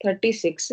36।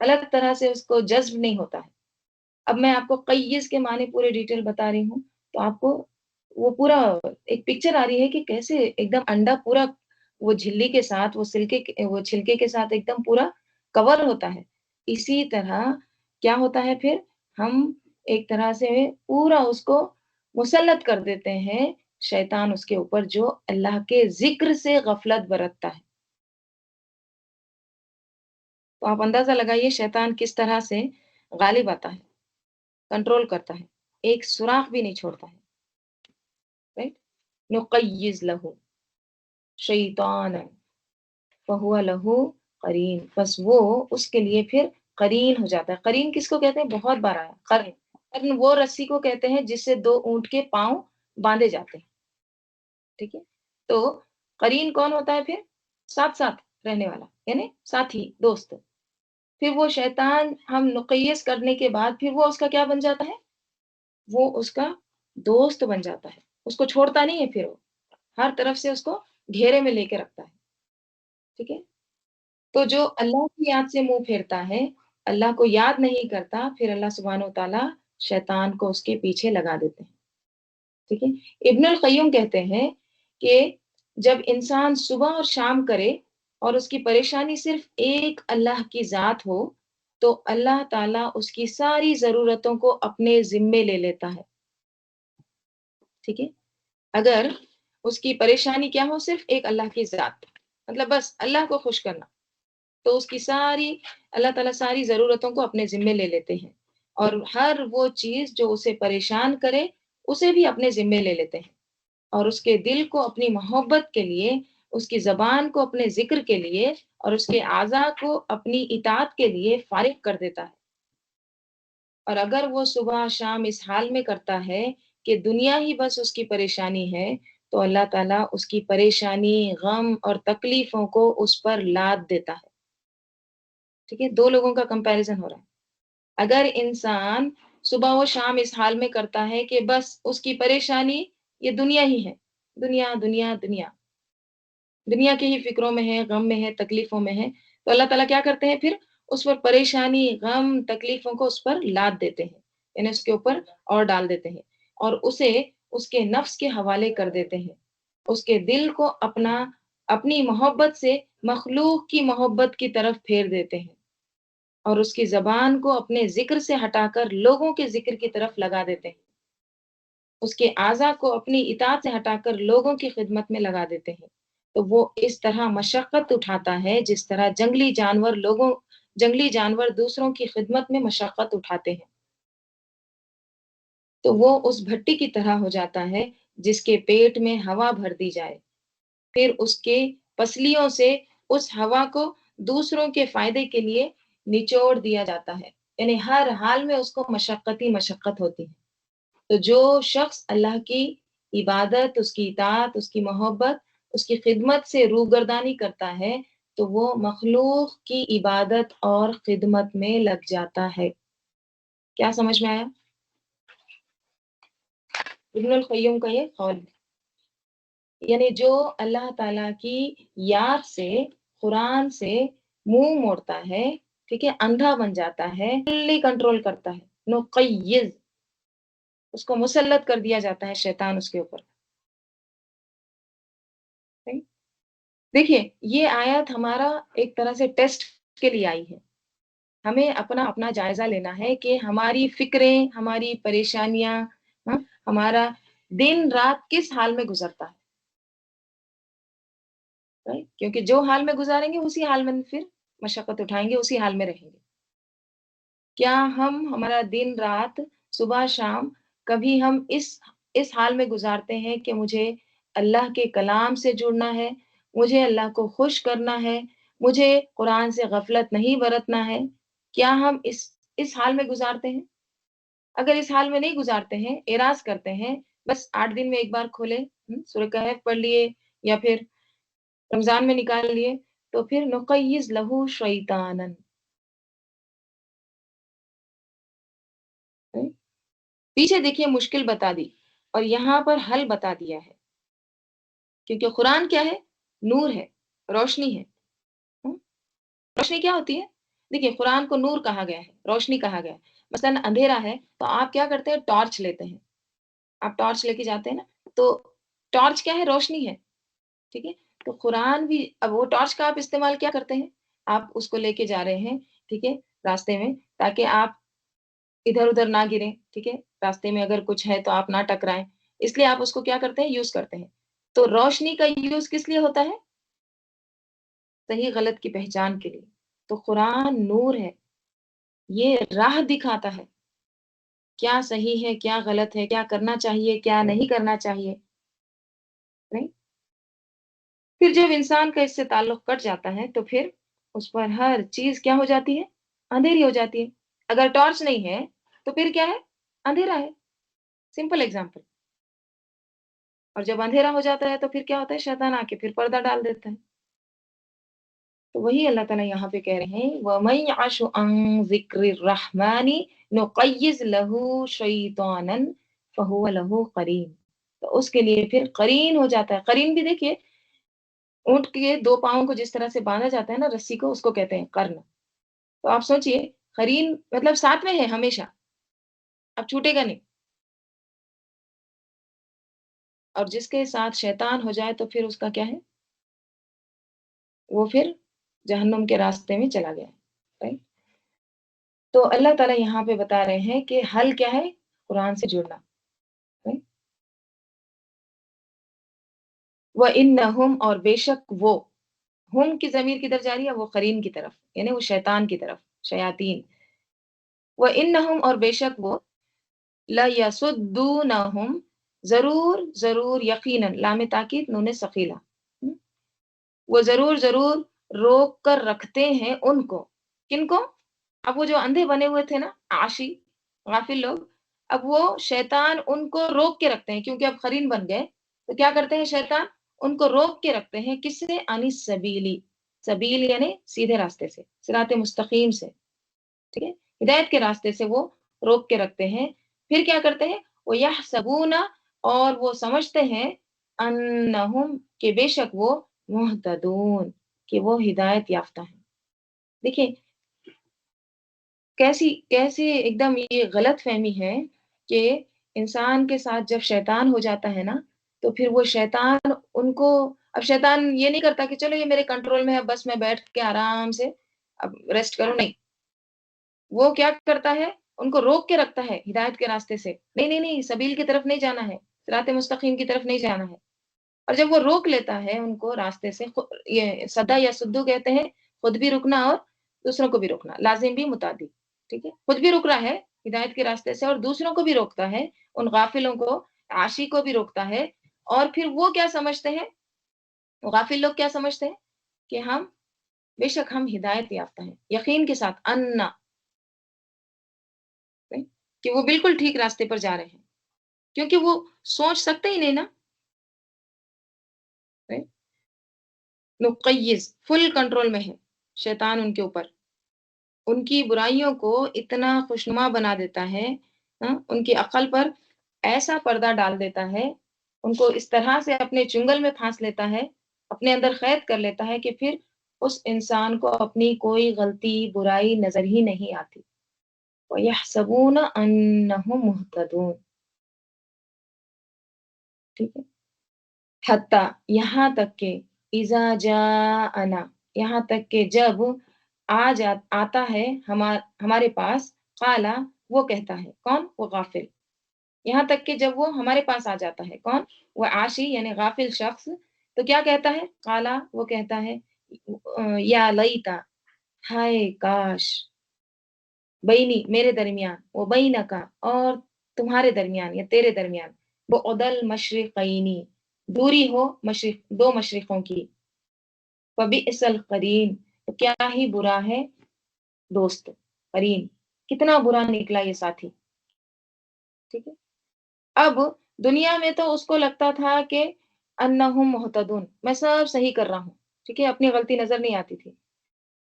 الگ طرح سے اس کو جذب نہیں ہوتا ہے. اب میں آپ کو قیس کے معنی پورے ڈیٹیل بتا رہی ہوں تو آپ کو وہ پورا ایک پکچر آ رہی ہے کہ کیسے ایک دم انڈا پورا وہ جھلی کے ساتھ وہ چھلکے کے ساتھ ایک دم پورا کور ہوتا ہے. اسی طرح کیا ہوتا ہے پھر ہم ایک طرح سے پورا اس کو مسلط کر دیتے ہیں شیطان اس کے اوپر جو اللہ کے ذکر سے غفلت برتتا ہے. تو آپ اندازہ لگائیے شیطان کس طرح سے غالب آتا ہے، کنٹرول کرتا ہے، ایک سوراخ بھی نہیں چھوڑتا ہے. رائٹ. نقیز لہو شیطان فہو لہو قرین، بس وہ اس کے لیے پھر قرین ہو جاتا ہے. قرین کس کو کہتے ہیں؟ بہت بار آیا قرن. قرن وہ رسی کو کہتے ہیں جس سے دو اونٹ کے پاؤں باندھے جاتے ہیں. ٹھیک ہے. تو قرین کون ہوتا ہے؟ پھر ساتھ ساتھ رہنے والا، یعنی ساتھی، دوست. پھر وہ شیطان ہم نقیس کرنے کے بعد پھر وہ اس کا کیا بن جاتا ہے؟ وہ اس کا دوست بن جاتا ہے. اس کو چھوڑتا نہیں ہے، پھر وہ ہر طرف سے اس کو گھیرے میں لے کے رکھتا ہے. ٹھیک ہے. تو جو اللہ کی یاد سے منہ پھیرتا ہے، اللہ کو یاد نہیں کرتا، پھر اللہ سبحانہ و تعالیٰ شیطان کو اس کے پیچھے لگا دیتے ہیں. ٹھیک ہے. ابن القیم کہتے ہیں کہ جب انسان صبح اور شام کرے اور اس کی پریشانی صرف ایک اللہ کی ذات ہو تو اللہ تعالیٰ اس کی ساری ضرورتوں کو اپنے ذمے لے لیتا ہے. ٹھیک ہے. اگر اس کی پریشانی کیا ہو؟ صرف ایک اللہ کی ذات، مطلب بس اللہ کو خوش کرنا، تو اس کی ساری اللہ تعالیٰ ساری ضرورتوں کو اپنے ذمے لے لیتے ہیں. اور ہر وہ چیز جو اسے پریشان کرے اسے بھی اپنے ذمے لے لیتے ہیں. اور اس کے دل کو اپنی محبت کے لیے، اس کی زبان کو اپنے ذکر کے لیے اور اس کے اعضاء کو اپنی اطاعت کے لیے فارغ کر دیتا ہے. اور اگر وہ صبح شام اس حال میں کرتا ہے کہ دنیا ہی بس اس کی پریشانی ہے تو اللہ تعالیٰ اس کی پریشانی، غم اور تکلیفوں کو اس پر لاد دیتا ہے. ٹھیک ہے. دو لوگوں کا کمپیریزن ہو رہا ہے. اگر انسان صبح و شام اس حال میں کرتا ہے کہ بس اس کی پریشانی یہ دنیا ہی ہے، دنیا دنیا دنیا دنیا کے ہی فکروں میں ہے، غم میں ہے، تکلیفوں میں ہے، تو اللہ تعالیٰ کیا کرتے ہیں؟ پھر اس پر پریشانی، غم، تکلیفوں کو اس پر لاد دیتے ہیں، یعنی اس کے اوپر اور ڈال دیتے ہیں اور اسے اس کے نفس کے حوالے کر دیتے ہیں. اس کے دل کو اپنی محبت سے مخلوق کی محبت کی طرف پھیر دیتے ہیں اور اس کی زبان کو اپنے ذکر سے ہٹا کر لوگوں کے ذکر کی طرف لگا دیتے ہیں. اس کے اعضاء کو اپنی اطاعت سے ہٹا کر لوگوں کی خدمت میں لگا دیتے ہیں. تو وہ اس طرح مشقت اٹھاتا ہے جس طرح جنگلی جانور دوسروں کی خدمت میں مشقت اٹھاتے ہیں. تو وہ اس بھٹی کی طرح ہو جاتا ہے جس کے پیٹ میں ہوا بھر دی جائے، پھر اس کے پسلیوں سے اس ہوا کو دوسروں کے فائدے کے لیے نچوڑ دیا جاتا ہے، یعنی ہر حال میں اس کو مشقت ہی مشقت ہوتی ہے. تو جو شخص اللہ کی عبادت، اس کی اطاعت، اس کی محبت، اس کی خدمت سے روگردانی کرتا ہے تو وہ مخلوق کی عبادت اور خدمت میں لگ جاتا ہے. کیا سمجھ میں آیا؟ ابن القیم کا یہ قول، یعنی جو اللہ تعالیٰ کی یاد سے، قرآن سے منہ موڑتا ہے، ٹھیک ہے، اندھا بن جاتا ہے، فلی کنٹرول کرتا ہے، نقیز، اس کو مسلط کر دیا جاتا ہے شیطان اس کے اوپر. دیکھیے یہ آیت ہمارا ایک طرح سے ٹیسٹ کے لیے آئی ہے. ہمیں اپنا جائزہ لینا ہے کہ ہماری فکریں، ہماری پریشانیاں، ہمارا دن رات کس حال میں گزرتا ہے. کیونکہ جو حال میں گزاریں گے اسی حال میں پھر مشقت اٹھائیں گے، اسی حال میں رہیں گے. کیا ہمارا دن رات، صبح شام، کبھی ہم اس حال میں گزارتے ہیں کہ مجھے اللہ کے کلام سے جڑنا ہے، مجھے اللہ کو خوش کرنا ہے، مجھے قرآن سے غفلت نہیں برتنا ہے؟ کیا ہم اس حال میں گزارتے ہیں؟ اگر اس حال میں نہیں گزارتے ہیں، اعراض کرتے ہیں، بس 8 دن میں ایک بار کھولے، سورہ کہف پڑھ لیے یا پھر رمضان میں نکال لیے، تو پھر نقیض لہو شیطانن. پیچھے دیکھیے مشکل بتا دی اور یہاں پر حل بتا دیا ہے، کیونکہ قرآن کیا ہے؟ نور ہے، روشنی ہے. روشنی کیا ہوتی ہے؟ دیکھیے قرآن کو نور کہا گیا ہے، روشنی کہا گیا ہے. مثلاً اندھیرا ہے تو آپ کیا کرتے ہیں؟ ٹارچ لیتے ہیں. آپ ٹارچ لے کے جاتے ہیں نا، تو ٹارچ کیا ہے؟ روشنی ہے. ٹھیک ہے. تو قرآن بھی، اب وہ ٹارچ کا آپ استعمال کیا کرتے ہیں؟ آپ اس کو لے کے جا رہے ہیں، ٹھیک ہے، راستے میں، تاکہ آپ ادھر ادھر نہ گریں. ٹھیک ہے، راستے میں اگر کچھ ہے تو آپ نہ ٹکرائیں، اس لیے آپ اس کو کیا کرتے ہیں؟ یوز کرتے ہیں. تو روشنی کا یوز کس لیے ہوتا ہے؟ صحیح غلط کی پہچان کے لیے. تو قرآن نور ہے، یہ راہ دکھاتا ہے کیا صحیح ہے کیا غلط ہے، کیا کرنا چاہیے کیا نہیں کرنا چاہیے. نہیں؟ پھر جب انسان کا اس سے تعلق کٹ جاتا ہے تو پھر اس پر ہر چیز کیا ہو جاتی ہے؟ اندھیری ہو جاتی ہے. اگر ٹارچ نہیں ہے تو پھر کیا ہے؟ اندھیرا ہے. Simple example. اور جب اندھیرا ہو جاتا ہے تو پھر کیا ہوتا ہے؟ شیطان آ کے پھر پردہ ڈال دیتا ہے. تو وہی اللہ تعالیٰ یہاں پہ کہہ رہے ہیں وَمَن يَعْشُ عَن ذِكْرِ الرَّحْمَنِ نُقَيِّضْ لَهُ شَيْطَانًا فَهُوَ لَهُ قَرِينٌ. تو اس کے لیے پھر قرین ہو جاتا ہے. قرین بھی دیکھیے اونٹ کے دو پاؤں کو جس طرح سے باندھا جاتا ہے نا رسی کو، اس کو کہتے ہیں قرن. تو آپ سوچئے قرین مطلب ساتھ میں ہے ہمیشہ، اب چھوٹے گا نہیں. اور جس کے ساتھ شیطان ہو جائے تو پھر اس کا کیا ہے؟ وہ پھر جہنم کے راستے میں چلا گیا. رائٹ؟ تو اللہ تعالیٰ یہاں پہ بتا رہے ہیں کہ حل کیا ہے؟ قرآن سے جڑنا. رائٹ؟ وَإِنَّهُمْ اور بے شک وہ، ہم کی ضمیر کدھر جا رہی ہے؟ وہ قرین کی طرف، یعنی وہ شیطان کی طرف، شیاطین. وَإِنَّهُمْ اور بے شک وہ لَيَصُدُّونَهُمْ ضرور ضرور یقیناً، لام تاکید نون ثقیلہ، وہ ضرور ضرور روک کر رکھتے ہیں ان کو. کن کو؟ اب وہ جو اندھے بنے ہوئے تھے نا عاشی غافل لوگ، اب وہ شیطان ان کو روک کے رکھتے ہیں کیونکہ اب قرین بن گئے. تو کیا کرتے ہیں شیطان؟ ان کو روک کے رکھتے ہیں. کس سے؟ عن سبیلی، سبیل یعنی سیدھے راستے سے، صراط مستقیم سے. ٹھیک ہے، ہدایت کے راستے سے وہ روک کے رکھتے ہیں. پھر کیا کرتے ہیں؟ وہ یحسبون اور وہ سمجھتے ہیں انہم کہ بے شک وہ مہتدون کہ وہ ہدایت یافتہ ہیں. دیکھیں کیسی ایک دم یہ غلط فہمی ہے کہ انسان کے ساتھ جب شیطان ہو جاتا ہے نا تو پھر وہ شیطان ان کو، اب شیطان یہ نہیں کرتا کہ چلو یہ میرے کنٹرول میں ہے بس میں بیٹھ کے آرام سے اب ریسٹ کروں. نہیں، وہ کیا کرتا ہے؟ ان کو روک کے رکھتا ہے ہدایت کے راستے سے. نہیں نہیں نہیں، سبیل کی طرف نہیں جانا ہے، صراط مستقیم کی طرف نہیں جانا ہے. اور جب وہ روک لیتا ہے ان کو راستے سے، یہ صدا یا سدو کہتے ہیں، خود بھی رکنا اور دوسروں کو بھی روکنا، لازم بھی متعدی. ٹھیک ہے، خود بھی رک رہا ہے ہدایت کے راستے سے اور دوسروں کو بھی روکتا ہے، ان غافلوں کو، عاشی کو بھی روکتا ہے. اور پھر وہ کیا سمجھتے ہیں؟ غافل لوگ کیا سمجھتے ہیں؟ کہ ہم بے شک ہم ہدایت یافتہ ہیں، یقین کے ساتھ انا، کہ وہ بالکل ٹھیک راستے پر جا رہے ہیں کیونکہ وہ سوچ سکتے ہی نہیں نا. نقیز فل کنٹرول میں ہے شیطان ان کے اوپر، ان کی برائیوں کو اتنا خوشنما بنا دیتا ہے، ان کی عقل پر ایسا پردہ ڈال دیتا ہے، ان کو اس طرح سے اپنے چنگل میں پھانس لیتا ہے، اپنے اندر قید کر لیتا ہے کہ پھر اس انسان کو اپنی کوئی غلطی برائی نظر ہی نہیں آتی. وَيَحْسَبُونَ أَنَّهُمْ مُهْتَدُونَ. ٹھیک ہے، حتیٰ یہاں تک کہ اذا جاءنا، یہاں تک کہ جب آتا ہے ہمارے پاس، قالا وہ کہتا ہے، کون؟ وہ غافل. یہاں تک کہ جب وہ ہمارے پاس آ جاتا ہے، کون؟ وہ عاشی یعنی غافل شخص، تو کیا کہتا ہے؟ قالا وہ کہتا ہے یا لیتا، ہائے کاش، بینی میرے درمیان، وہ بینکا اور تمہارے درمیان یا تیرے درمیان، وہ عدل مشرقینی دوری ہو دو مشرقوں کی. فبئس القرین تو کیا ہی برا ہے دوست، قرین کتنا برا نکلا یہ ساتھی. ٹھیک ہے، اب دنیا میں تو اس کو لگتا تھا کہ انہم مہتدون، میں سب صحیح کر رہا ہوں، ٹھیک ہے، اپنی غلطی نظر نہیں آتی تھی.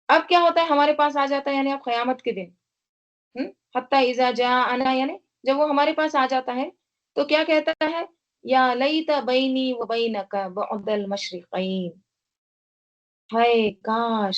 اب کیا ہوتا ہے؟ ہمارے پاس آ جاتا ہے، یعنی اب قیامت کے دن، حتی اذا جاءنا یعنی جب وہ ہمارے پاس آ جاتا ہے تو کیا کہتا ہے؟ یا لیت بینی و بینک بعد المشرقین، ہائے کاش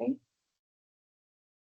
right?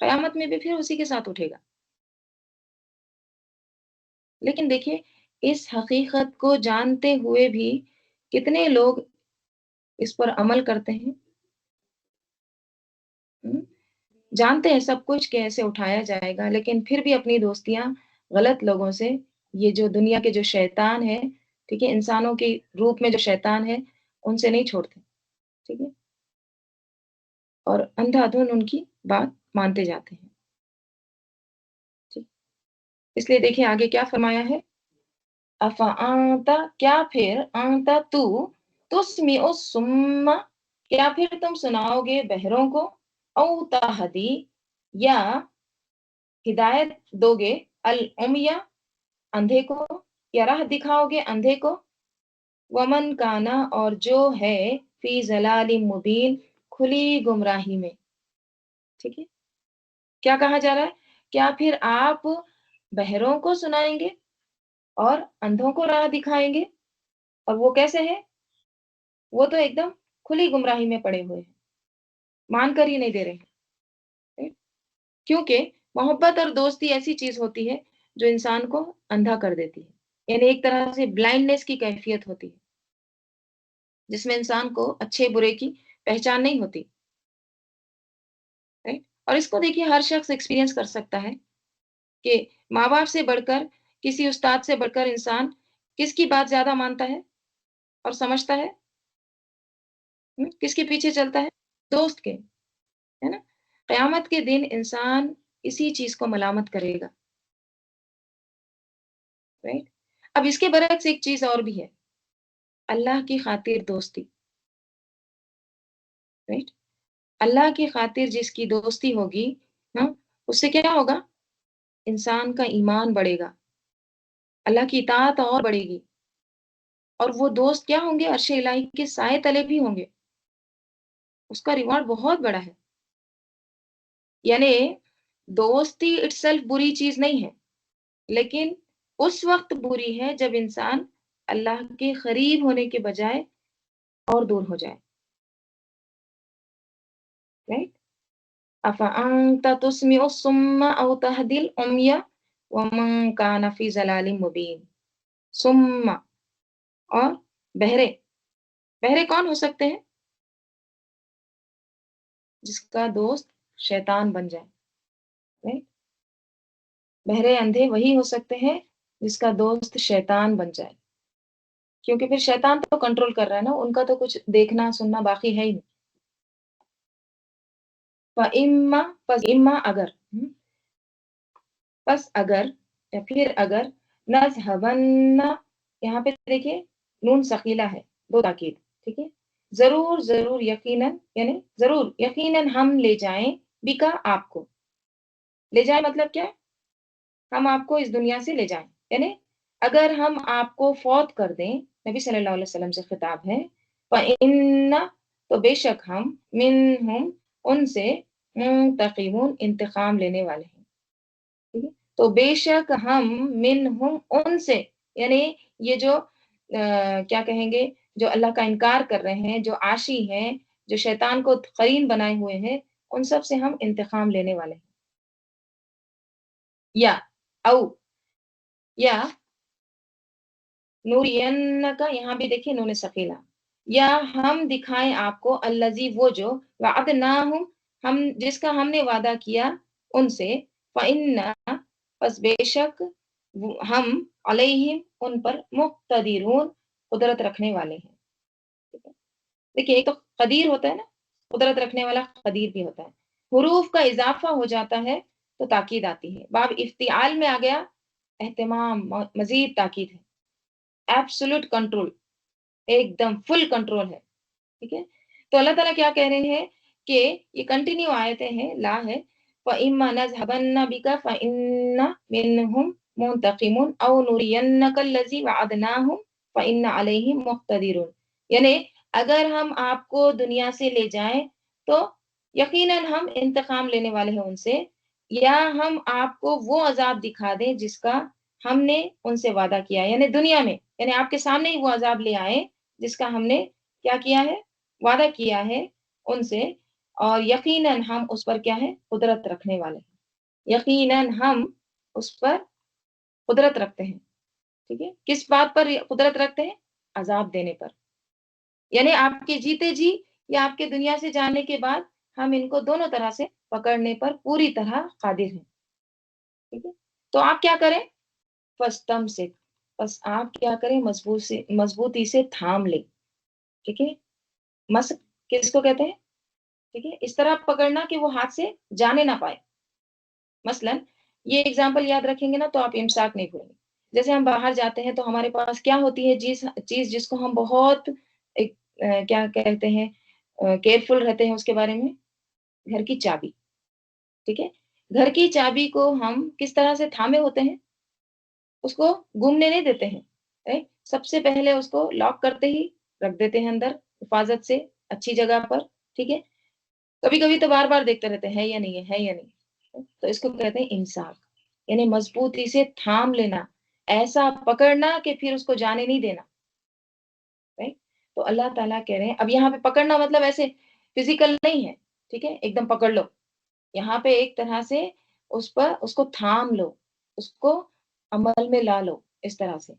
قیامت میں بھی پھر اسی کے ساتھ اٹھے گا. لیکن دیکھیے اس حقیقت کو جانتے ہوئے بھی کتنے لوگ اس پر عمل کرتے ہیں. ہم؟ جانتے ہیں سب کچھ کہ ایسے اٹھایا جائے گا، لیکن پھر بھی اپنی دوستیاں غلط لوگوں سے، یہ جو دنیا کے جو شیطان ہے، ٹھیک ہے، انسانوں کے روپ میں جو شیطان ہے، ان سے نہیں چھوڑتے. ٹھیک ہے، اور اندھا دھن ان کی بات مانتے جاتے ہیں. ٹھیک، اس لیے دیکھیں آگے کیا فرمایا ہے. افانتا، کیا پھر آنتا تو تسمیع الصم، کیا پھر تم سناؤ گے بہروں کو، او تہدی، یا ہدایت دو گے، العمیہ، اندھے کو، یا راہ دکھاؤ گے اندھے کو، ومن کانا، اور جو ہے، فی ضلال مبین، کھلی گمراہی میں. ٹھیک ہے، کیا کہا جا رہا ہے؟ کیا پھر آپ بہروں کو سنائیں گے اور اندھوں کو راہ دکھائیں گے، اور وہ کیسے ہے؟ وہ تو ایک دم کھلی گمراہی میں پڑے ہوئے ہیں، مان کر ہی نہیں دے رہے ہیں. کیونکہ محبت اور دوستی ایسی چیز ہوتی ہے جو انسان کو اندھا کر دیتی ہے. یعنی ایک طرح سے بلائنڈنس کی کیفیت ہوتی ہے، جس میں انسان کو اچھے برے کی پہچان نہیں ہوتی. رائٹ؟ اور اس کو دیکھیے ہر شخص ایکسپیرینس کر سکتا ہے کہ ماں باپ سے بڑھ کر، کسی استاد سے بڑھ کر انسان کس کی بات زیادہ مانتا ہے اور سمجھتا ہے؟ کس کے پیچھے چلتا ہے؟ دوست کے، ہے نا؟ قیامت کے دن انسان اسی چیز کو ملامت کرے گا. رائٹ؟ اب اس کے برعکس ایک چیز اور بھی ہے، اللہ کی خاطر دوستی. رائٹ؟ اللہ کی خاطر جس کی دوستی ہوگی، ہاں، اس سے کیا ہوگا؟ انسان کا ایمان بڑھے گا، اللہ کی اطاعت اور بڑھے گی، اور وہ دوست کیا ہوں گے؟ عرش الہی کے سائے تلے بھی ہوں گے. اس کا ریوارڈ بہت بڑا ہے. یعنی دوستی اٹ سیلف بری چیز نہیں ہے، لیکن اس وقت بری ہے جب انسان اللہ کے قریب ہونے کے بجائے اور دور ہو جائے. رائٹ؟ افانت تسمع الصم او تهدی العمی ومن کان فی ضلال مبین. صم، اور بہرے. بہرے کون ہو سکتے ہیں؟ جس کا دوست شیطان بن جائے. رائٹ؟ بہرے اندھے وہی ہو سکتے ہیں جس کا دوست شیطان بن جائے، کیونکہ پھر شیطان تو کنٹرول کر رہا ہے نا، ان کا تو کچھ دیکھنا سننا باقی ہے ہی نہیں. فَإِمَّا، پس اما اگر، پس اگر، یا پھر اگر، نذهبن، یہاں پہ دیکھیے نون ثقیلہ ہے، دو تاکید. ٹھیک ہے، ضرور ضرور، یقیناً، یعنی ضرور یقیناً ہم لے جائیں، بکا، آپ کو. لے جائیں مطلب کیا؟ ہم آپ کو اس دنیا سے لے جائیں. یعنی اگر ہم آپ کو فوت کر دیں، نبی صلی اللہ علیہ وسلم سے خطاب ہے، فَإِنَّ، تو بے شک ہم، منہم، ان سے، منتقمون، انتقام لینے والے ہیں. ٹھیک ہے، تو بے شک ہم، منہم، ان سے، یعنی یہ جو کیا کہیں گے، جو اللہ کا انکار کر رہے ہیں، جو عاشی ہیں، جو شیطان کو قرین بنائے ہوئے ہیں، ان سب سے ہم انتقام لینے والے ہیں. یا، او، یا نورینک، یہاں بھی دیکھیے نون ثقیلہ، یا ہم دکھائیں آپ کو، الذی، وہ جو، وعدناہم، ہم جس کا ہم نے وعدہ کیا ان سے، فإنا، پس بے شک ہم، علیہم، ان پر، مقتدرون، قدرت رکھنے والے ہیں. دیکھیے ایک تو قدیر ہوتا ہے نا، قدرت رکھنے والا قدیر بھی ہوتا ہے. حروف کا اضافہ ہو جاتا ہے تو تاکید آتی ہے. باب افتعال میں آ گیا، اہتمام، مزید تاکید ہے. ایبسولوٹ کنٹرول، ایک دم فل کنٹرول ہے. ٹھیک ہے، تو اللہ تعالیٰ کیا کہہ رہے ہیں کہ یہ کنٹینیو آیتیں ہیں، لا ہے، فَإِمَّا نَذْهَبَنَّ بِكَ فَإِنَّ مِنْهُمْ مُنْتَقِمُونَ أَوْ نُرِيَنَّكَ الَّذِي وَعَدْنَاهُمْ فَإِنَّ عَلَيْهِمْ مُقْتَدِرُونَ. یعنی اگر ہم آپ کو دنیا سے لے جائیں تو یقیناً ہم انتقام لینے والے ہیں ان سے، یا ہم آپ کو وہ عذاب دکھا دیں جس کا ہم نے ان سے وعدہ کیا ہے، یعنی دنیا میں، یعنی آپ کے سامنے ہی وہ عذاب لے آئے جس کا ہم نے کیا کیا ہے؟ وعدہ کیا ہے ان سے. اور یقیناً ہم اس پر کیا ہے؟ قدرت رکھنے والے ہیں، یقیناً ہم اس پر قدرت رکھتے ہیں، ٹھیک ہے؟ کس بات پر قدرت رکھتے ہیں؟ عذاب دینے پر، یعنی آپ کے جیتے جی یا آپ کے دنیا سے جانے کے بعد ہم ان کو دونوں طرح سے پکڑنے پر پوری طرح قادر ہیں، ٹھیک ہے؟ تو آپ کیا کریں؟ فستم سے، بس آپ کیا کریں؟ مضبوطی سے تھام لیں، ٹھیک ہے؟ مس کس کو کہتے ہیں؟ ٹھیک ہے، اس طرح پکڑنا کہ وہ ہاتھ سے جانے نہ پائے۔ مثلا یہ اگزامپل یاد رکھیں گے نا تو آپ امساک نہیں بھولیں گے۔ جیسے ہم باہر جاتے ہیں تو ہمارے پاس کیا ہوتی ہے چیز جس کو ہم بہت کیا کہتے ہیں، کیئرفل رہتے ہیں اس کے بارے میں؟ گھر کی چابی، ٹھیک ہے؟ گھر کی چابی کو ہم کس طرح سے تھامے ہوتے ہیں؟ اس کو گمنے نہیں دیتے ہیں، رائٹ؟ سب سے پہلے اس کو لاک کرتے ہی رکھ دیتے ہیں اندر حفاظت سے اچھی جگہ پر، ٹھیک ہے؟ کبھی کبھی تو بار بار دیکھتے رہتے ہیں ہے یا نہیں ہے یا نہیں، تو اس کو کہتے ہیں امساک، یعنی مضبوطی سے تھام لینا، ایسا پکڑنا کہ پھر اس کو جانے نہیں دینا، right؟ تو اللہ تعالیٰ کہہ رہے ہیں، اب یہاں پہ پکڑنا مطلب ایسے فزیکل نہیں ہے، ٹھیک ہے؟ ایک دم پکڑ لو، یہاں پہ ایک طرح سے اس کو تھام لو، اس کو عمل میں لا لو، اس طرح سے۔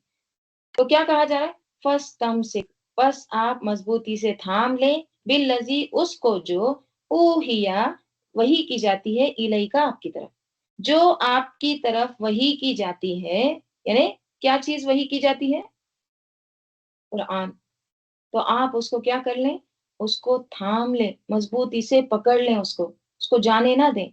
تو کیا کہا جا رہا ہے؟ فَاسْتَمْسِكْ، بس آپ مضبوطی سے تھام لیں، بالذی، اس کو جو اوحیا وحی کی جاتی ہے، الیکا، آپ کی طرف، جو آپ کی طرف وحی کی جاتی ہے، یعنی کیا چیز وحی کی جاتی ہے؟ قرآن۔ تو آپ اس کو کیا کر لیں؟ اس کو تھام لیں، مضبوطی سے پکڑ لیں، اس کو جانے نہ دیں۔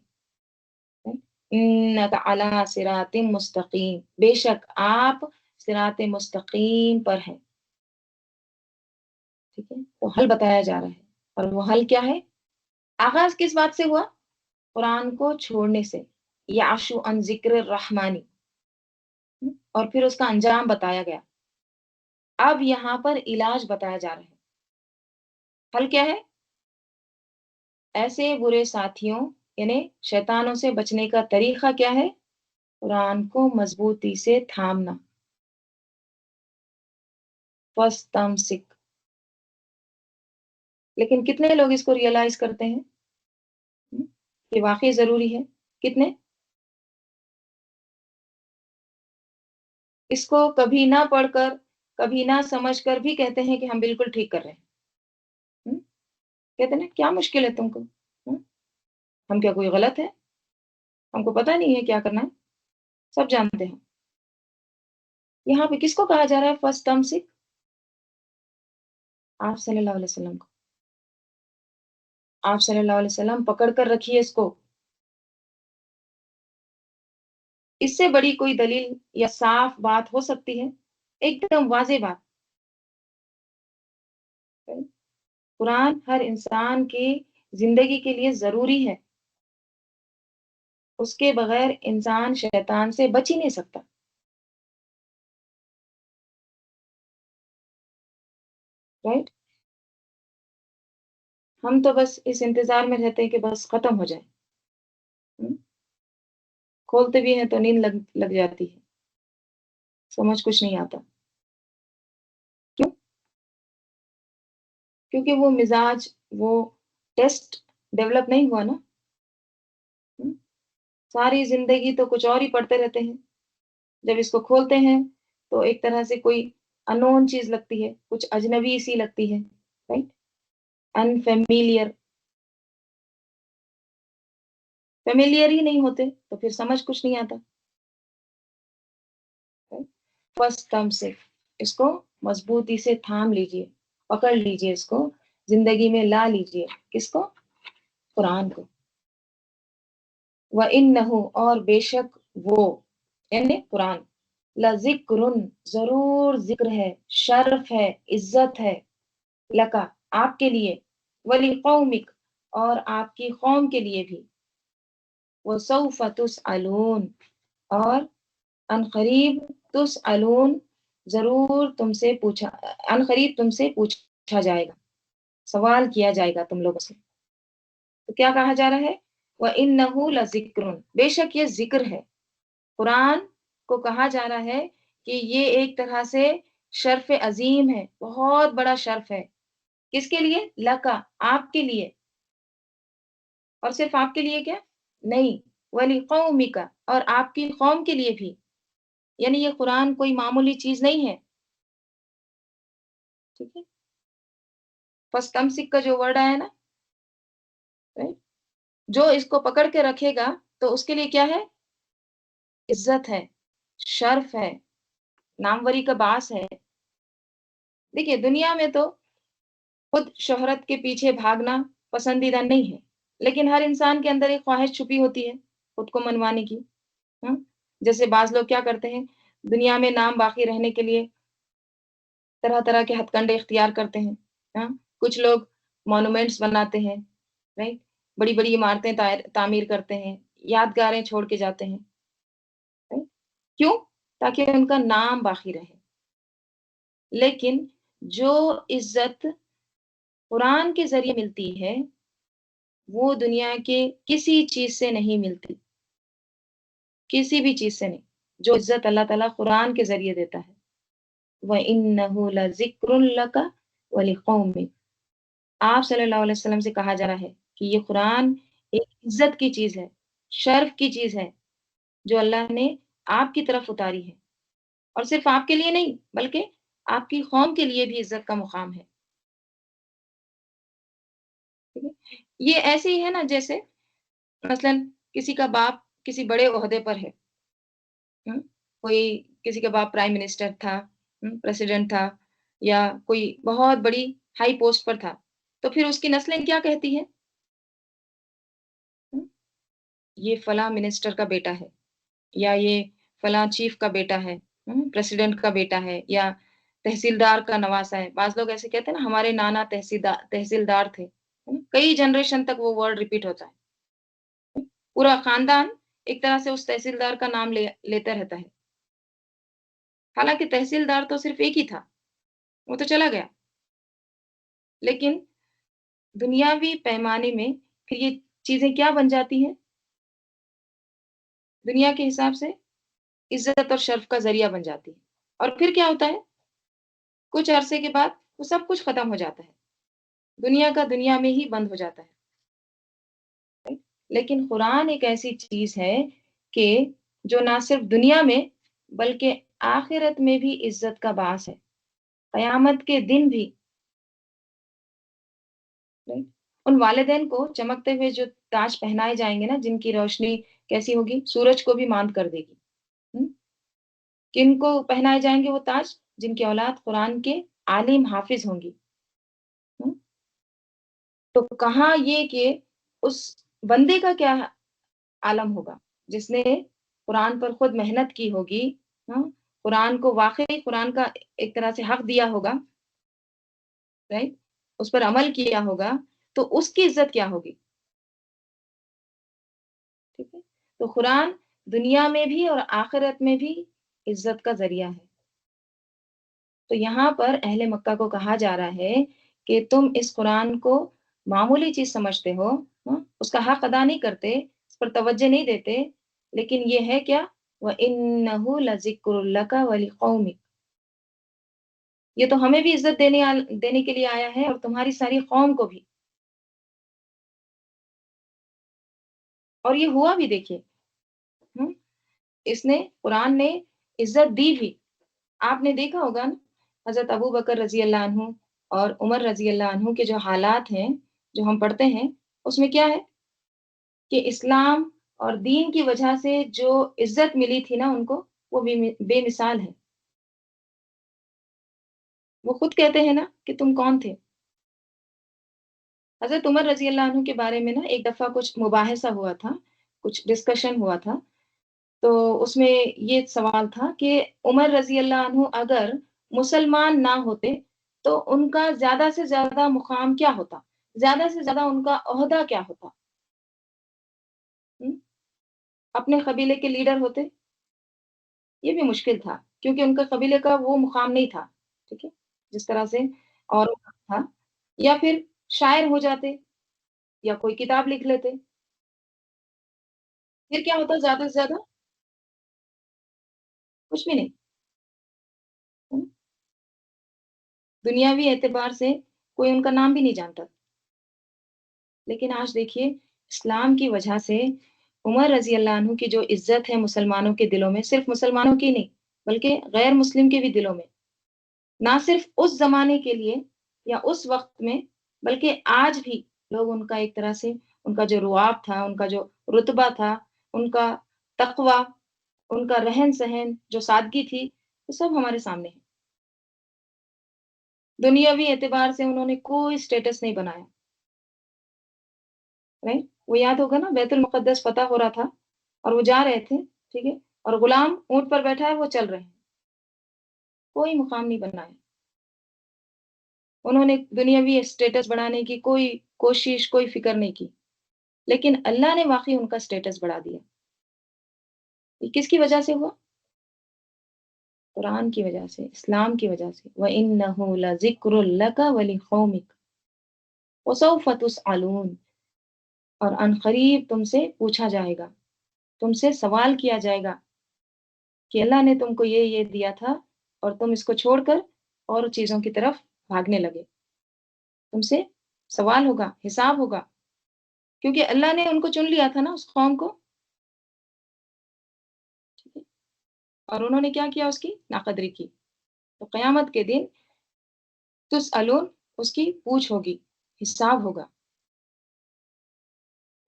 اِنَّکَ عَلَىٰ صِرَاطٍ مستقیم، بے شک آپ صراط مستقیم پر ہیں، ٹھیک ہے؟ تو حل بتایا جا رہا ہے، اور وہ حل کیا ہے؟ آغاز کس بات سے ہوا؟ قرآن کو چھوڑنے سے، یعشو عن ذکر الرحمانی، اور پھر اس کا انجام بتایا گیا۔ اب یہاں پر علاج بتایا جا رہا ہے۔ حل کیا ہے؟ ایسے برے ساتھیوں یعنی شیطانوں سے بچنے کا طریقہ کیا ہے؟ قرآن کو مضبوطی سے تھامنا، فَاسْتَمْسِكْ۔ لیکن کتنے لوگ اس کو ریئلائز کرتے ہیں کہ واقعی ضروری ہے؟ کتنے؟ اس کو کبھی نہ پڑھ کر، کبھی نہ سمجھ کر بھی کہتے ہیں کہ ہم بالکل ٹھیک کر رہے ہیں، کہتے ہیں نا کیا مشکل ہے تم کو، ہم کیا کوئی غلط ہے؟ ہم کو پتہ نہیں ہے کیا کرنا ہے، سب جانتے ہیں۔ یہاں پہ کس کو کہا جا رہا ہے فَاسْتَمْسِكْ؟ آپ صلی اللہ علیہ وسلم کو۔ آپ صلی اللہ علیہ وسلم پکڑ کر رکھیے اس کو۔ اس سے بڑی کوئی دلیل یا صاف بات ہو سکتی ہے؟ ایک دم واضح بات۔ قرآن ہر انسان کی زندگی کے لیے ضروری ہے، اس کے بغیر انسان شیطان سے بچ ہی نہیں سکتا، رائٹ؟ ہم تو بس اس انتظار میں رہتے ہیں کہ بس ختم ہو جائے، ہم؟ کھولتے بھی ہیں تو نیند لگ جاتی ہے، سمجھ کچھ نہیں آتا، کیوں؟ کیونکہ وہ مزاج، وہ ٹیسٹ ڈیولپ نہیں ہوا نا، ہم؟ ساری زندگی تو کچھ اور ہی پڑھتے رہتے ہیں، جب اس کو کھولتے ہیں تو ایک طرح سے کوئی انون چیز لگتی ہے، کچھ اجنبی سی لگتی ہے، رائٹ؟ انفیملیئر، فیملیئر ہی نہیں ہوتے تو پھر سمجھ کچھ نہیں آتا۔ فرسٹ ٹرم سے اس کو مضبوطی سے تھام لیجئے، پکڑ لیجئے، اس کو زندگی میں لا لیجئے، کس کو؟ قرآن کو۔ وَإِنَّهُ، اور بے شک وہ یعنی قرآن، لَذِكْرٌ، ضرور ذکر ہے، شرف ہے، عزت ہے، لکا، آپ کے لیے، وَلِقَوْمِكَ، اور آپ کی قوم کے لیے بھی، وَسَوْفَ تُسْأَلُونَ، اور عنقریب، تسألون، ضرور تم سے پوچھا، عنقریب تم سے پوچھا جائے گا، سوال کیا جائے گا تم لوگوں سے۔ تو کیا کہا جا رہا ہے؟ وَإِنَّهُ لَذِكْرٌ، بے شک یہ ذکر ہے، قرآن کو کہا جا رہا ہے کہ یہ ایک طرح سے شرف عظیم ہے، بہت بڑا شرف ہے، کس کے لیے؟ لکا، آپ کے لیے، اور صرف آپ کے لیے کیا نہیں، وَلِقَوْمِكَ اور آپ کی قوم کے لیے بھی، یعنی یہ قرآن کوئی معمولی چیز نہیں ہے، ٹھیک ہے؟ فَاسْتَمْسِك کا جو ورڈ آیا نا، right؟ جو اس کو پکڑ کے رکھے گا تو اس کے لیے کیا ہے؟ عزت ہے، شرف ہے، ناموری کا باعث ہے۔ دیکھیے دنیا میں تو خود شہرت کے پیچھے بھاگنا پسندیدہ نہیں ہے، لیکن ہر انسان کے اندر ایک خواہش چھپی ہوتی ہے خود کو منوانے کی، ہاں؟ جیسے بعض لوگ کیا کرتے ہیں، دنیا میں نام باقی رہنے کے لیے طرح طرح کے ہتھ کنڈے اختیار کرتے ہیں، ہاں؟ کچھ لوگ مونومنٹس بناتے ہیں، رائٹ؟ بڑی بڑی عمارتیں تعمیر کرتے ہیں، یادگاریں چھوڑ کے جاتے ہیں، right؟ کیوں؟ تاکہ ان کا نام باقی رہے۔ لیکن جو عزت قرآن کے ذریعے ملتی ہے وہ دنیا کے کسی چیز سے نہیں ملتی، کسی بھی چیز سے نہیں، جو عزت اللہ تعالیٰ قرآن کے ذریعے دیتا ہے۔ وَإِنَّهُ لَذِكْرٌ لَكَ وَلِقَوْمِكَ، آپ صلی اللہ علیہ وسلم سے کہا جا رہا ہے کہ یہ قرآن ایک عزت کی چیز ہے، شرف کی چیز ہے، جو اللہ نے آپ کی طرف اتاری ہے، اور صرف آپ کے لیے نہیں بلکہ آپ کی قوم کے لیے بھی عزت کا مقام ہے، ٹھیک ہے؟ یہ ایسے ہی ہے نا جیسے مثلاً کسی کا باپ کسی بڑے عہدے پر ہے، ہم، کوئی کسی کا باپ پرائم منسٹر تھا، پریزیڈنٹ تھا، یا کوئی بہت بڑی ہائی پوسٹ پر تھا، تو پھر اس کی نسلیں کیا کہتی ہیں؟ ہم، یہ فلاں منسٹر کا بیٹا ہے، یا یہ فلاں چیف کا بیٹا ہے، پریزیڈنٹ کا بیٹا ہے، یا تحصیلدار کا نواسا ہے۔ بعض لوگ ایسے کہتے ہیں نا ہمارے نانا تحصیلدار تھے، کئی جنریشن تک وہ ورڈ ریپیٹ ہوتا ہے، پورا خاندان ایک طرح سے اس تحصیلدار کا نام لیتا رہتا ہے، حالانکہ تحصیلدار تو صرف ایک ہی تھا، وہ تو چلا گیا، لیکن دنیاوی پیمانے میں پھر یہ چیزیں کیا بن جاتی ہیں؟ دنیا کے حساب سے عزت اور شرف کا ذریعہ بن جاتی ہے، اور پھر کیا ہوتا ہے؟ کچھ عرصے کے بعد وہ سب کچھ ختم ہو جاتا ہے، دنیا کا دنیا میں ہی بند ہو جاتا ہے۔ لیکن قرآن ایک ایسی چیز ہے کہ جو نہ صرف دنیا میں بلکہ آخرت میں بھی عزت کا باعث ہے، قیامت کے دن بھی۔ ان والدین کو چمکتے ہوئے جو تاج پہنائے جائیں گے نا، جن کی روشنی کیسی ہوگی، سورج کو بھی ماند کر دے گی، کن کو پہنائے جائیں گے وہ تاج؟ جن کی اولاد قرآن کے عالم حافظ ہوں گی۔ تو کہاں یہ کہ اس بندے کا کیا عالم ہوگا جس نے قرآن پر خود محنت کی ہوگی، ہاں، قرآن کو واقعی قرآن کا ایک طرح سے حق دیا ہوگا، رائٹ، اس پر عمل کیا ہوگا، تو اس کی عزت کیا ہوگی؟ ٹھیک ہے؟ تو قرآن دنیا میں بھی اور آخرت میں بھی عزت کا ذریعہ ہے۔ تو یہاں پر اہل مکہ کو کہا جا رہا ہے کہ تم اس قرآن کو معمولی چیز سمجھتے ہو، ہاں، اس کا حق ادا نہیں کرتے، اس پر توجہ نہیں دیتے، لیکن یہ ہے کیا؟ وَإِنَّهُ لَذِكْرٌ لَكَ وَلِقَوْمِكَ، یہ تو ہمیں بھی عزت دینے کے لیے آیا ہے اور تمہاری ساری قوم کو بھی۔ اور یہ ہوا بھی، دیکھیے، ہم، اس نے قرآن نے عزت دی بھی۔ آپ نے دیکھا ہوگا نا حضرت ابو بکر رضی اللہ عنہ اور عمر رضی اللہ عنہ کے جو حالات ہیں جو ہم پڑھتے ہیں، اس میں کیا ہے کہ اسلام اور دین کی وجہ سے جو عزت ملی تھی نا ان کو، وہ بے مثال ہے۔ وہ خود کہتے ہیں نا کہ تم کون تھے؟ حضرت عمر رضی اللہ عنہ کے بارے میں نا ایک دفعہ کچھ مباحثہ ہوا تھا، کچھ ڈسکشن ہوا تھا، تو اس میں یہ سوال تھا کہ عمر رضی اللہ عنہ اگر مسلمان نہ ہوتے تو ان کا زیادہ سے زیادہ مقام کیا ہوتا، زیادہ سے زیادہ ان کا عہدہ کیا ہوتا؟ ہم؟ اپنے قبیلے کے لیڈر ہوتے؟ یہ بھی مشکل تھا کیونکہ ان کا قبیلے کا وہ مقام نہیں تھا، ٹھیک ہے، جس طرح سے اوروں کا تھا، یا پھر شاعر ہو جاتے یا کوئی کتاب لکھ لیتے، پھر کیا ہوتا زیادہ سے زیادہ؟ کچھ بھی نہیں۔ ہم؟ دنیاوی اعتبار سے کوئی ان کا نام بھی نہیں جانتا، لیکن آج دیکھیے اسلام کی وجہ سے عمر رضی اللہ عنہ کی جو عزت ہے مسلمانوں کے دلوں میں، صرف مسلمانوں کی نہیں بلکہ غیر مسلم کے بھی دلوں میں، نہ صرف اس زمانے کے لیے یا اس وقت میں بلکہ آج بھی لوگ ان کا ایک طرح سے ان کا جو رواب تھا، ان کا جو رتبہ تھا، ان کا تقوی، ان کا رہن سہن، جو سادگی تھی، وہ سب ہمارے سامنے ہے۔ دنیاوی اعتبار سے انہوں نے کوئی اسٹیٹس نہیں بنایا، رائٹ؟ وہ یاد ہوگا نا، بیت المقدس فتح ہو رہا تھا اور وہ جا رہے تھے، ٹھیک ہے، اور غلام اونٹ پر بیٹھا ہے، وہ چل رہے ہیں، کوئی مقام نہیں بنایا۔ انہوں نے دنیاوی اسٹیٹس بڑھانے کی کوئی کوشش، کوئی فکر نہیں کی، لیکن اللہ نے واقعی ان کا اسٹیٹس بڑھا دیا۔ یہ کس کی وجہ سے ہوا؟ قرآن کی وجہ سے، اسلام کی وجہ سے۔ وَإِنَّهُ لَذِكْرٌ لَكَ وَلِقَوْمِكَ وَسَوْفَ تُسْأَلُونَ، اور ان قریب تم سے پوچھا جائے گا، تم سے سوال کیا جائے گا کہ اللہ نے تم کو یہ دیا تھا اور تم اس کو چھوڑ کر اور چیزوں کی طرف بھاگنے لگے۔ تم سے سوال ہوگا، حساب ہوگا، کیونکہ اللہ نے ان کو چن لیا تھا نا، اس قوم کو، ٹھیک ہے؟ اور انہوں نے کیا کیا؟ اس کی ناقدری کی۔ تو قیامت کے دن تسألون، اس کی پوچھ ہوگی، حساب ہوگا۔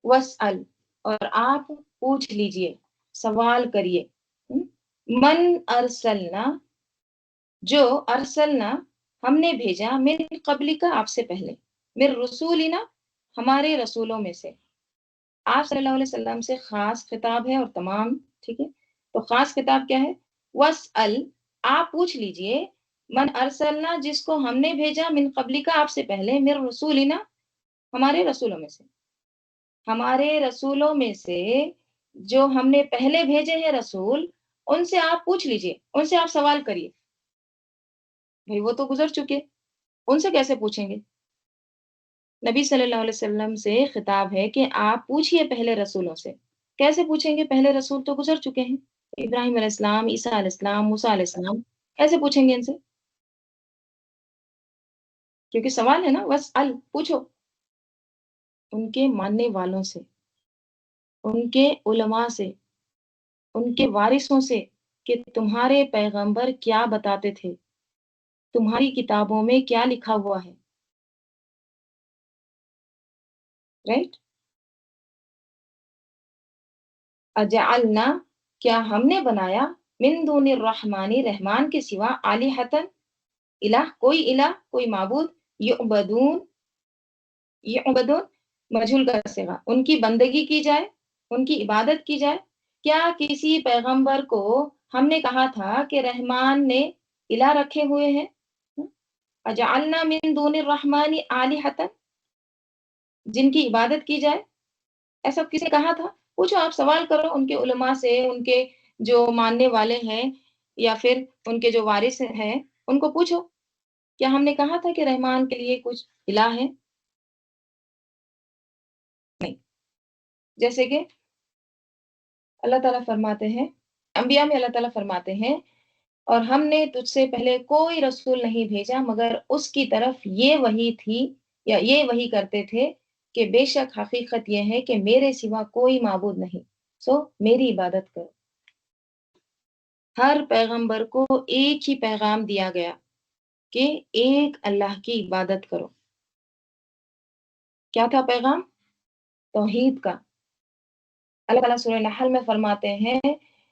وسأل، اور آپ پوچھ لیجئے، سوال کریے۔ من ارسلنا، جو ارسلنا ہم نے بھیجا، من قبل کا آپ سے پہلے، من رسولنا ہمارے رسولوں میں سے۔ آپ صلی اللہ علیہ وسلم سے خاص خطاب ہے اور تمام، ٹھیک ہے؟ تو خاص خطاب کیا ہے؟ وسأل، آپ پوچھ لیجئے، من ارسلنا جس کو ہم نے بھیجا، من قبل کا آپ سے پہلے، من رسولنا ہمارے رسولوں میں سے، ہمارے رسولوں میں سے جو ہم نے پہلے بھیجے ہیں رسول، ان سے آپ پوچھ لیجئے، ان سے آپ سوال کریے۔ بھئی وہ تو گزر چکے، ان سے کیسے پوچھیں گے؟ نبی صلی اللہ علیہ وسلم سے خطاب ہے کہ آپ پوچھئے پہلے رسولوں سے۔ کیسے پوچھیں گے؟ پہلے رسول تو گزر چکے ہیں، ابراہیم علیہ السلام، عیسیٰ علیہ السلام، موسیٰ علیہ السلام، کیسے پوچھیں گے ان سے؟ کیونکہ سوال ہے نا، وسأل، پوچھو ان کے ماننے والوں سے، ان کے علماء سے، ان کے وارثوں سے کہ تمہارے پیغمبر کیا بتاتے تھے، تمہاری کتابوں میں کیا لکھا ہوا ہے، رائٹ؟ اجعلنا، کیا ہم نے بنایا، من دون الرحمانی، رحمان کے سوا، آلہۃ، الہ، کوئی الہ، کوئی معبود، یعبدون، یعبدون مجہول کا صیغہ، ان کی بندگی کی جائے، ان کی عبادت کی جائے۔ کیا کسی پیغمبر کو ہم نے کہا تھا کہ رحمان نے الہ رکھے ہوئے ہیں؟ اجعلنا من دون الرحمن آلہۃ، جن کی عبادت کی جائے، ایسا کسی نے کہا تھا؟ پوچھو، آپ سوال کرو ان کے علماء سے، ان کے جو ماننے والے ہیں یا پھر ان کے جو وارث ہیں، ان کو پوچھو، کیا ہم نے کہا تھا کہ رحمان کے لیے کچھ الہ ہے؟ نہیں۔ جیسے کہ اللہ تعالیٰ فرماتے ہیں، انبیاء میں اللہ تعالیٰ فرماتے ہیں، اور ہم نے تجھ سے پہلے کوئی رسول نہیں بھیجا مگر اس کی طرف یہ وحی تھی یا یہ وحی کرتے تھے کہ بے شک حقیقت یہ ہے کہ میرے سوا کوئی معبود نہیں، سو میری عبادت کرو۔ ہر پیغمبر کو ایک ہی پیغام دیا گیا کہ ایک اللہ کی عبادت کرو۔ کیا تھا پیغام؟ توحید کا۔ اللہ تعالیٰ سورہ نحل میں فرماتے ہیں،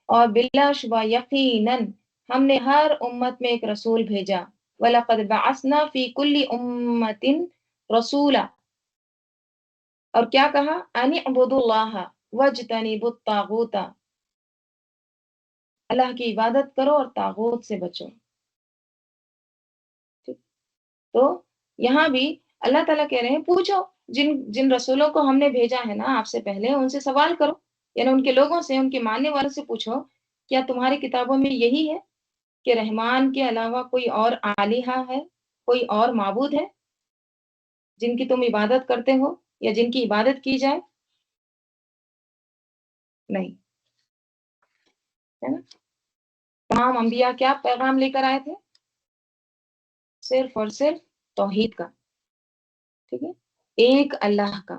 اور بلا شبہ یقیناً ہم نے ہر امت میں ایک رسول بھیجا، وَلَقَدْ بَعَثْنَا فِي كُلِّ أُمَّةٍ رَسُولًا، اور کیا کہا؟ أَنِ اعْبُدُوا اللَّهَ وَاجْتَنِبُوا الطَّاغُوتَ، اللہ کی عبادت کرو اور طاغوت سے بچو۔ تو یہاں بھی اللہ تعالیٰ کہہ رہے ہیں، پوچھو جن رسولوں کو ہم نے بھیجا ہے نا آپ سے پہلے، ان سے سوال کرو، یعنی ان کے لوگوں سے، ان کے ماننے والوں سے پوچھو، کیا تمہاری کتابوں میں یہی ہے کہ رحمان کے علاوہ کوئی اور آلہہ ہے، کوئی اور معبود ہے جن کی تم عبادت کرتے ہو یا جن کی عبادت کی جائے؟ نہیں، ہے نا؟ تمام انبیاء کیا پیغام لے کر آئے تھے؟ صرف اور صرف توحید کا، ٹھیک ہے، ایک اللہ کا۔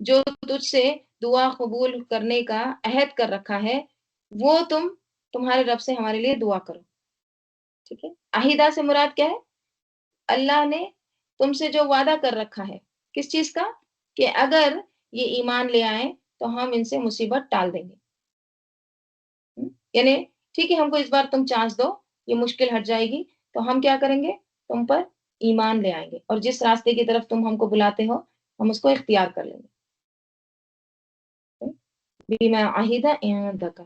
جو تجھ سے دعا قبول کرنے کا عہد کر رکھا ہے وہ تمہارے رب سے ہمارے لیے دعا کرو. ٹھیک ہے. عہدہ سے مراد کیا ہے؟ اللہ نے تم سے جو وعدہ کر رکھا ہے کس چیز کا؟ کہ اگر یہ ایمان لے آئیں تو ہم ان سے مصیبت ٹال دیں گے. یعنی ٹھیک ہے ہم کو اس بار تم چانس دو، یہ مشکل ہٹ جائے گی تو ہم کیا کریں گے؟ تم پر ایمان لے آئیں گے اور جس راستے کی طرف تم ہم کو بلاتے ہو ہم اس کو اختیار کر لیں گے. بما عہدہ عندک.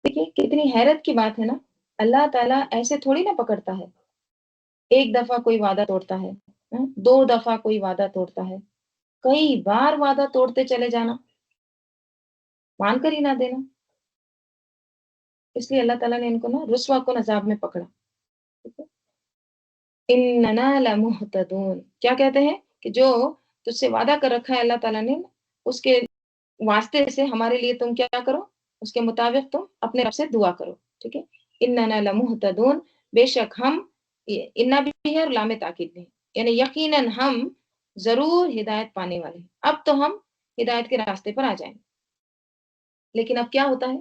دیکھیے کتنی حیرت کی بات ہے نا. اللہ تعالیٰ ایسے تھوڑی نہ پکڑتا ہے. ایک دفعہ کوئی وعدہ توڑتا ہے، 2 دفعہ کوئی وعدہ توڑتا ہے، کئی بار وعدہ توڑتے چلے جانا، مان کر ہی نہ دینا. اس لیے اللہ تعالیٰ نے ان کو نا رسوا کن عذاب میں پکڑا. اننا لمہتدون. کیا کہتے ہیں کہ جو تجھ سے وعدہ کر رکھا ہے اللہ تعالیٰ نے اس کے واسطے سے ہمارے لیے تم کیا کرو؟ اس کے مطابق تم اپنے رب سے دعا کرو. ٹھیک ہے. اننا لمہتدون. بے شک ہم، انا بھی ہے اور لام تاکید بھی ہے، یعنی یقیناً ہم ضرور ہدایت پانے والے ہیں. اب تو ہم ہدایت کے راستے پر آ جائیں گے. لیکن اب کیا ہوتا ہے؟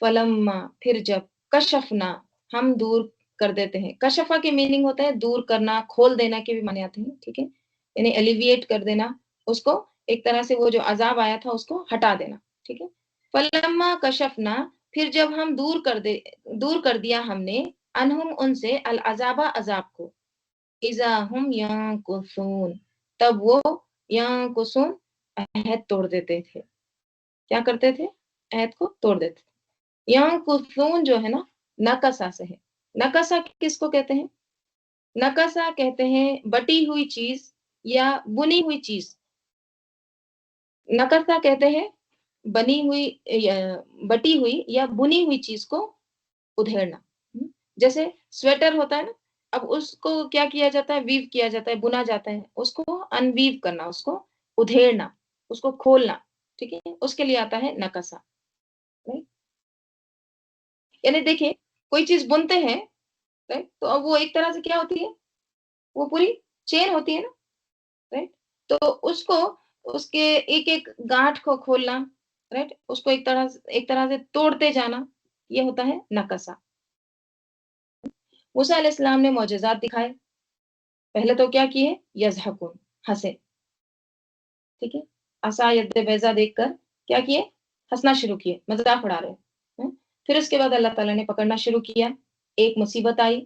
فلما. پھر جب کشفنا. ہم دور کر دیتے ہیں. کشفا کے میننگ ہوتا ہے دور کرنا، کھول دینا کے بھی معنی آتے ہیں. ٹھیک ہے. یعنی ایلیویٹ کر دینا، اس کو ایک طرح سے وہ جو عذاب آیا تھا اس کو ہٹا دینا. ٹھیک ہے. فلما کشفنا. پھر جب ہم دور کر دیا ہم نے انہم ان سے العذاب عذاب کو، اذا ہم ینکثون. تب وہ ینکثون عہد توڑ دیتے تھے. کیا کرتے تھے؟ عہد کو توڑ دیتے تھے. ینکثون جو ہے نا نکسا سے ہے. نکسا کس کو کہتے ہیں؟ نکسا کہتے ہیں بٹی ہوئی چیز یا بنی ہوئی چیز. نکسا کہتے ہیں بنی ہوئی بٹی ہوئی یا بنی ہوئی چیز کو ادھیڑنا. جیسے سویٹر ہوتا ہے نا، اب اس کو کیا کیا جاتا ہے؟ ویو کیا جاتا ہے، بنا جاتا ہے. اس کو انویو کرنا، اس کو ادھیڑنا، اس کو کھولنا. ٹھیک ہے. اس کے لیے آتا ہے نکسا. یعنی دیکھیں کوئی چیز بنتے ہیں تو اب وہ ایک طرح سے کیا ہوتی ہے؟ وہ پوری چین ہوتی ہے نا. رائٹ. تو اس کو اس کے ایک ایک گانٹھ کو کھولنا، رائٹ، اس کو ایک طرح سے توڑتے جانا، یہ ہوتا ہے نکسا. موسیٰ علیہ السلام نے معجزات دکھائے. پہلے تو کیا کیے؟ یضحکون. ہنسے. ٹھیک ہے. عصا ید بیضا دیکھ کر کیا کیے؟ ہنسنا شروع کیے، مذاق اڑا رہے. پھر اس کے بعد اللہ تعالیٰ نے پکڑنا شروع کیا. ایک مصیبت آئی.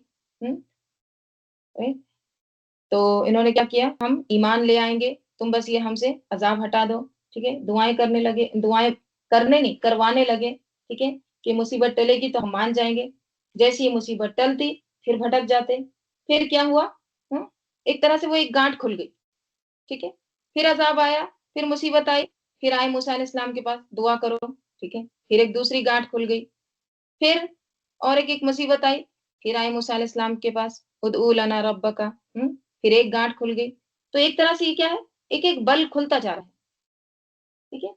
تو انہوں نے کیا کیا؟ ہم ایمان لے آئیں گے، تم بس یہ ہم سے عذاب ہٹا دو. ٹھیک ہے. دعائیں کرنے لگے، دعائیں کرنے نہیں کروانے لگے. ٹھیک ہے. کہ مصیبت ٹلے گی تو ہم مان جائیں گے. جیسی یہ مصیبت ٹلتی پھر بھٹک جاتے. پھر کیا ہوا؟ ایک طرح سے وہ ایک گانٹھ کھل گئی. ٹھیک ہے. پھر عذاب آیا، پھر مصیبت آئی، پھر آئے موسیٰ علیہ السلام کے پاس دعا کرو. ٹھیک ہے. پھر ایک دوسری گانٹھ کھل گئی. پھر اور ایک مصیبت آئی، پھر آئے موسیٰ علیہ السلام کے پاس ادعو لنا ربک. پھر ایک گانٹھ کھل گئی. تو ایک طرح سے یہ کیا ہے؟ ایک ایک بل کھلتا جا رہا ہے. ٹھیک ہے.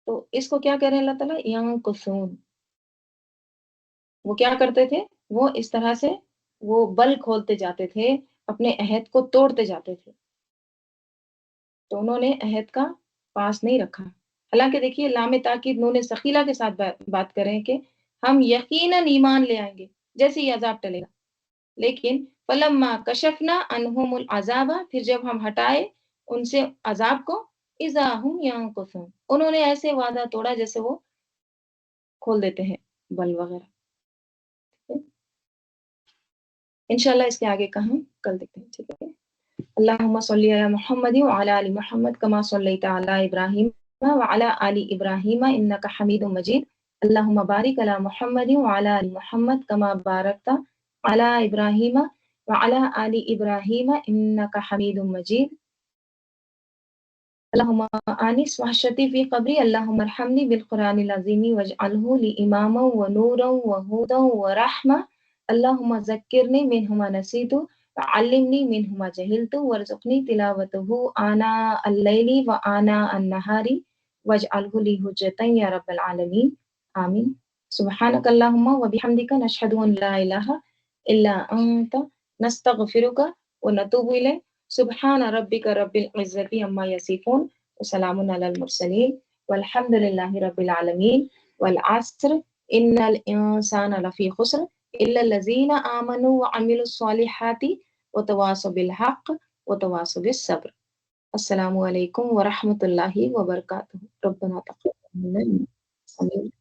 تو اس کو کیا کہہ رہے ہیں اللہ تعالیٰ؟ ینکثون. وہ کیا کرتے تھے؟ وہ اس طرح سے وہ بل کھولتے جاتے تھے، اپنے عہد کو توڑتے جاتے تھے. تو انہوں نے عہد کا پاس نہیں رکھا. حالانکہ دیکھیے لام تاکید نون ثقیلہ کے ساتھ بات کریں کہ ہم یقیناً ایمان لے آئیں گے جیسے یہ عذاب ٹلے گا. لیکن فلما کشفنا عنہم العذاب. پھر جب ہم ہٹائے ان سے عذاب کو، اذا ہم ینکثون. انہوں نے ایسے وعدہ توڑا جیسے وہ کھول دیتے ہیں بل وغیرہ. انشاءاللہ اس کے آگے کا ہم کل دیکھتے ہیں. ٹھیک ہے. اللہم صلی علی محمد وعلی آل محمد کما صلیت علی ابراہیم وعلی آل ابراہیم انک حمید مجید. اللہم بارک علی محمد وعلی آل محمد کما بارکت علی ابراہیم وعلی آل ابراہیم انک حمید مجید. اللہم آنس وحشتی فی قبری. اللہم ارحمنی بالقرآن العظیم واجعلہ لی اماما ونورا وہدا ورحمہ. اللہم ذکرنی منہ ما نسیت وعلمنی منہ ما جہلت وارزقنی تلاوتہ آناء اللیل وآناء النہار واجعلہ لی حجتا یا رب العالمین. آمین. سبحانک اللہم وبحمدک نشہد ان لا الہ الا انت نستغفرک ونتوب الیک سبحان ربک رب العزت عما یصفون وسلام علی المرسلین والحمد للہ رب العالمین والعصر ان الانسان لفی خسر الا الذین آمنوا وعملوا الصالحات وتواصوا بالحق وتواصوا بالصبر. السلام علیکم ورحمۃ اللہ وبرکاتہ. ربنا تقبل منا